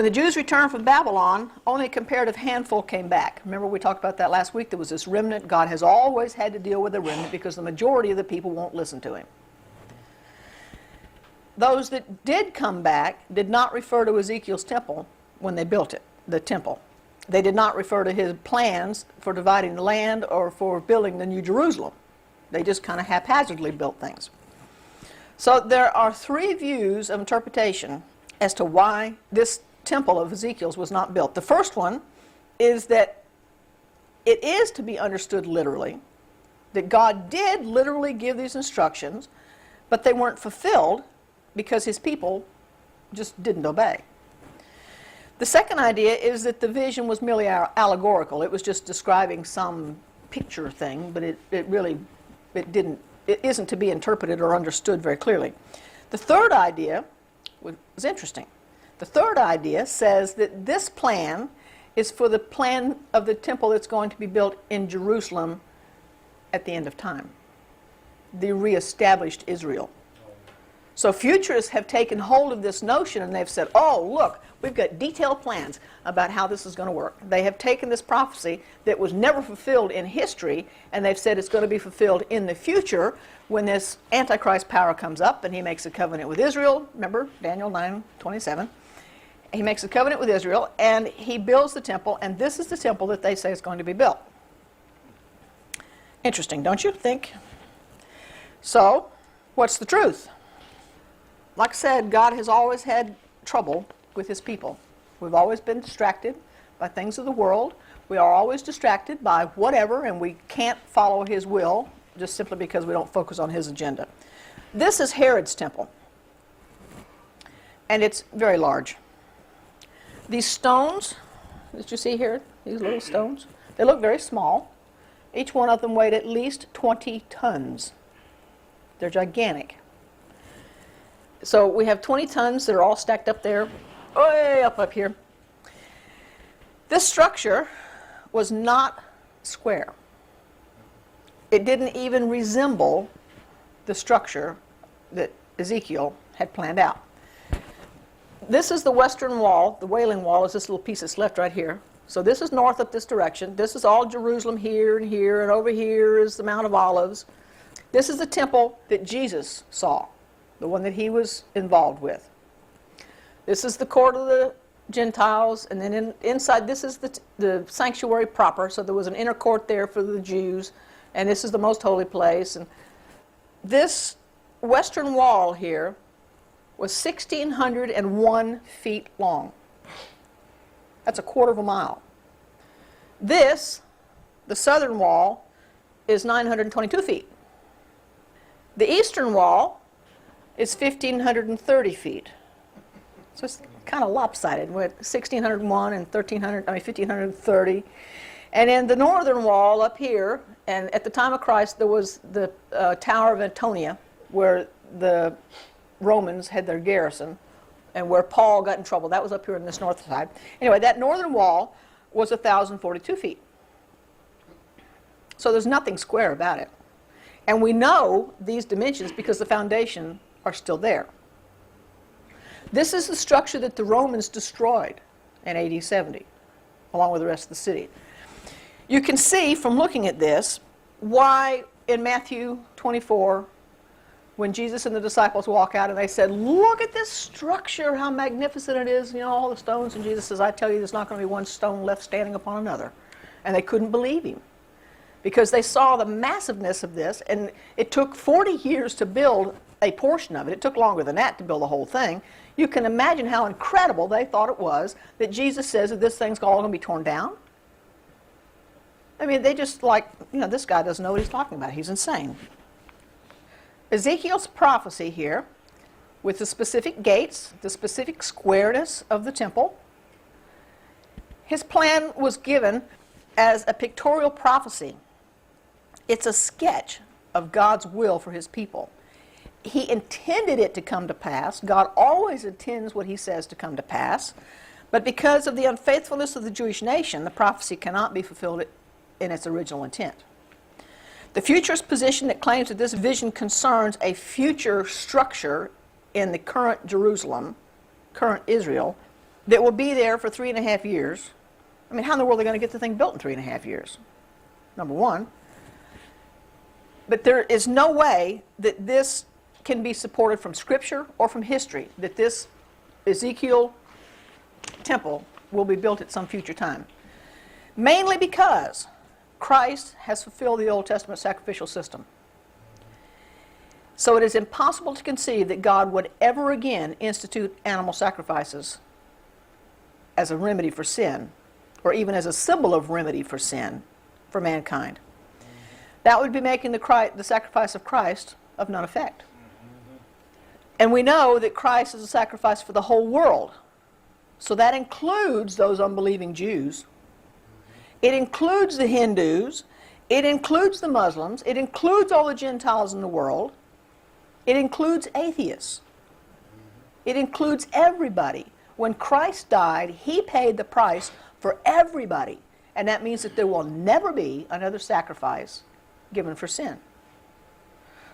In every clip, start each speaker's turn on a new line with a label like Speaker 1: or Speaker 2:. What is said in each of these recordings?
Speaker 1: When the Jews returned from Babylon, only a comparative handful came back. Remember we talked about that last week? There was this remnant. God has always had to deal with the remnant because the majority of the people won't listen to him. Those that did come back did not refer to Ezekiel's temple when they built it, the temple. They did not refer to his plans for dividing the land or for building the New Jerusalem. They just kind of haphazardly built things. So there are three views of interpretation as to why this temple of Ezekiel's was not built. The first one is that it is to be understood literally, that God did literally give these instructions, but they weren't fulfilled because his people just didn't obey. The second idea is that the vision was merely allegorical. It was just describing some picture thing, but it isn't to be interpreted or understood very clearly. The third idea was interesting. The third idea says that this plan is for the plan of the temple that's going to be built in Jerusalem at the end of time, the reestablished Israel. So futurists have taken hold of this notion and they've said, oh, look, we've got detailed plans about how this is going to work. They have taken this prophecy that was never fulfilled in history and they've said it's going to be fulfilled in the future when this Antichrist power comes up and he makes a covenant with Israel. Remember, Daniel 9:27. He makes a covenant with Israel and he builds the temple, and this is the temple that they say is going to be built. Interesting, don't you think? So, what's the truth? Like I said, God has always had trouble with his people. We've always been distracted by things of the world. We are always distracted by whatever, and we can't follow his will just simply because we don't focus on his agenda. This is Herod's temple, and it's very large. These stones that you see here, these little stones, they look very small. Each one of them weighed at least 20 tons. They're gigantic. So we have 20 tons that are all stacked up there, way up here. This structure was not square. It didn't even resemble the structure that Ezekiel had planned out. This is the western wall. The Wailing Wall is this little piece that's left right here. So this is north up this direction. This is all Jerusalem here, and over here is the Mount of Olives. This is the temple that Jesus saw, the one that he was involved with. This is the court of the Gentiles, and then inside this is the sanctuary proper, so there was an inner court there for the Jews, and this is the most holy place. And this western wall here was 1,601 feet long. That's a quarter of a mile. This, the southern wall, is 922 feet. The eastern wall is 1,530 feet. So it's kind of lopsided with 1,601 and 1,530. And in the northern wall up here, and at the time of Christ, there was the Tower of Antonia, where the Romans had their garrison, and where Paul got in trouble. That was up here on this north side. Anyway, that northern wall was 1,042 feet. So there's nothing square about it. And we know these dimensions because the foundation are still there. This is the structure that the Romans destroyed in AD 70, along with the rest of the city. You can see from looking at this why in Matthew 24, when Jesus and the disciples walk out and they said, look at this structure, how magnificent it is, you know, all the stones. And Jesus says, I tell you, there's not going to be one stone left standing upon another. And they couldn't believe him because they saw the massiveness of this. And it took 40 years to build a portion of it. It took longer than that to build the whole thing. You can imagine how incredible they thought it was that Jesus says that this thing's all going to be torn down. I mean, they just like, you know, this guy doesn't know what he's talking about. He's insane. Ezekiel's prophecy here, with the specific gates, the specific squareness of the temple, his plan was given as a pictorial prophecy. It's a sketch of God's will for his people. He intended it to come to pass. God always intends what he says to come to pass. But because of the unfaithfulness of the Jewish nation, the prophecy cannot be fulfilled in its original intent. The futurist position that claims that this vision concerns a future structure in the current Jerusalem, current Israel, that will be there for 3.5 years. I mean, how in the world are they going to get the thing built in 3.5 years? Number one. But there is no way that this can be supported from Scripture or from history, that this Ezekiel temple will be built at some future time. Mainly because Christ has fulfilled the Old Testament sacrificial system. So it is impossible to conceive that God would ever again institute animal sacrifices as a remedy for sin, or even as a symbol of remedy for sin for mankind. That would be making the sacrifice of Christ of none effect. And we know that Christ is a sacrifice for the whole world. So that includes those unbelieving Jews. It includes the Hindus. It includes the Muslims. It includes all the Gentiles in the world. It includes atheists. It includes everybody. When Christ died, he paid the price for everybody. And that means that there will never be another sacrifice given for sin.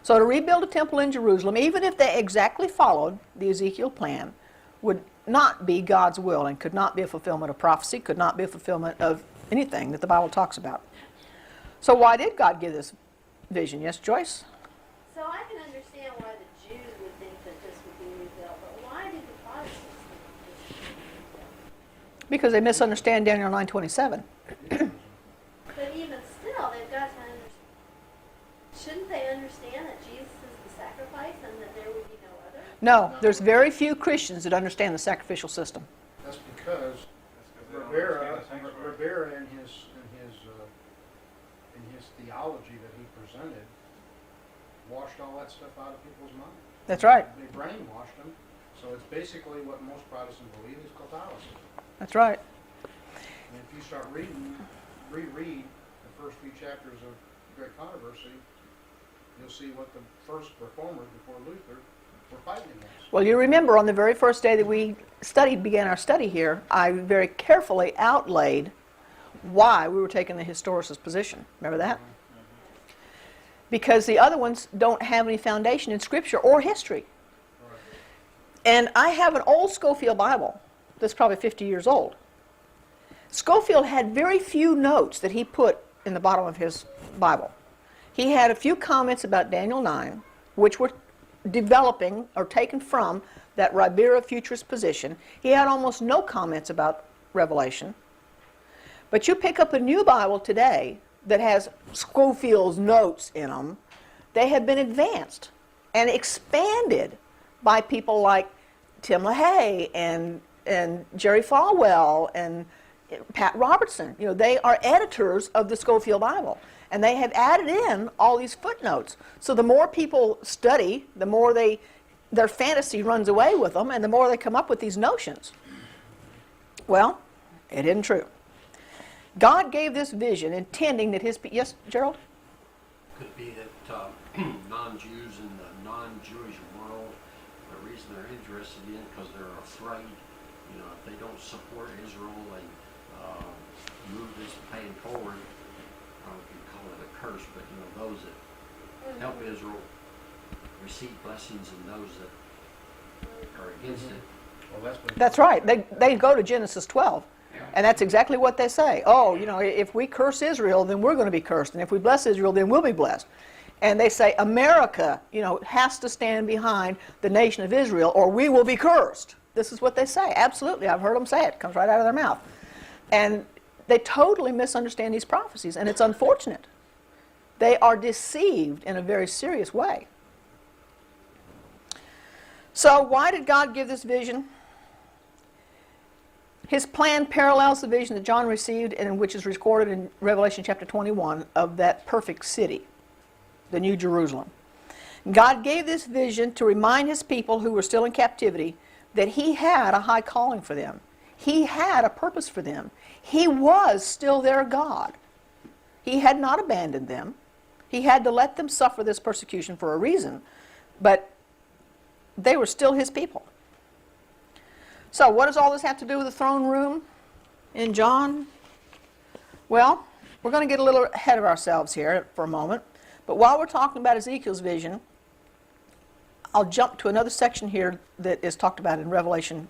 Speaker 1: So to rebuild a temple in Jerusalem, even if they exactly followed the Ezekiel plan, would not be God's will and could not be a fulfillment of prophecy, could not be a fulfillment of anything that the Bible talks about. So why did God give this vision? Yes, Joyce?
Speaker 2: So I can understand why the Jews would think that this would be rebuilt, but why did the Protestants think this would be rebuilt?
Speaker 1: Because they misunderstand Daniel 9:27.
Speaker 2: But even still, they've got to understand. Shouldn't they understand that Jesus is the sacrifice and that there would be no other?
Speaker 1: No, there's very few Christians that understand the sacrificial system.
Speaker 3: That's because Rivera in his theology that he presented washed all that stuff out of people's minds.
Speaker 1: That's right.
Speaker 3: They brainwashed them. So it's basically what most Protestants believe is Catholicism.
Speaker 1: That's right.
Speaker 3: And if you start reread the first few chapters of Great Controversy, you'll see what the first reformers before Luther were fighting against.
Speaker 1: Well, you remember on the very first day that we began our study here, I very carefully outlaid why we were taking the historicist position. Remember that? Because the other ones don't have any foundation in Scripture or history.
Speaker 3: Right.
Speaker 1: And I have an old Scofield Bible that's probably 50 years old. Scofield had very few notes that he put in the bottom of his Bible. He had a few comments about Daniel 9, which were developing or taken from that Ribera futurist position. He had almost no comments about Revelation. But you pick up a new Bible today that has Scofield's notes in them. They have been advanced and expanded by people like Tim LaHaye and Jerry Falwell and Pat Robertson. You know, they are editors of the Scofield Bible. And they have added in all these footnotes. So the more people study, the more their fantasy runs away with them, and the more they come up with these notions. Well, it isn't true. God gave this vision intending that his... Yes, Gerald?
Speaker 4: Could be that non-Jews in the non-Jewish world, the reason they're interested in because they're afraid, you know, if they don't support Israel and move this plan forward, I don't know if you call it a curse, but you know, those that help Israel receive blessings and those that are against it.
Speaker 3: Well,
Speaker 1: That's right. They go to Genesis 12. And that's exactly what they say. Oh, you know, if we curse Israel, then we're going to be cursed. And if we bless Israel, then we'll be blessed. And they say America, you know, has to stand behind the nation of Israel or we will be cursed. This is what they say. Absolutely. I've heard them say it. It comes right out of their mouth. And they totally misunderstand these prophecies. And it's unfortunate. They are deceived in a very serious way. So why did God give this vision? His plan parallels the vision that John received and which is recorded in Revelation chapter 21 of that perfect city, the New Jerusalem. God gave this vision to remind his people who were still in captivity that he had a high calling for them. He had a purpose for them. He was still their God. He had not abandoned them. He had to let them suffer this persecution for a reason, but they were still his people. So what does all this have to do with the throne room in John? Well, we're going to get a little ahead of ourselves here for a moment. But while we're talking about Ezekiel's vision, I'll jump to another section here that is talked about in Revelation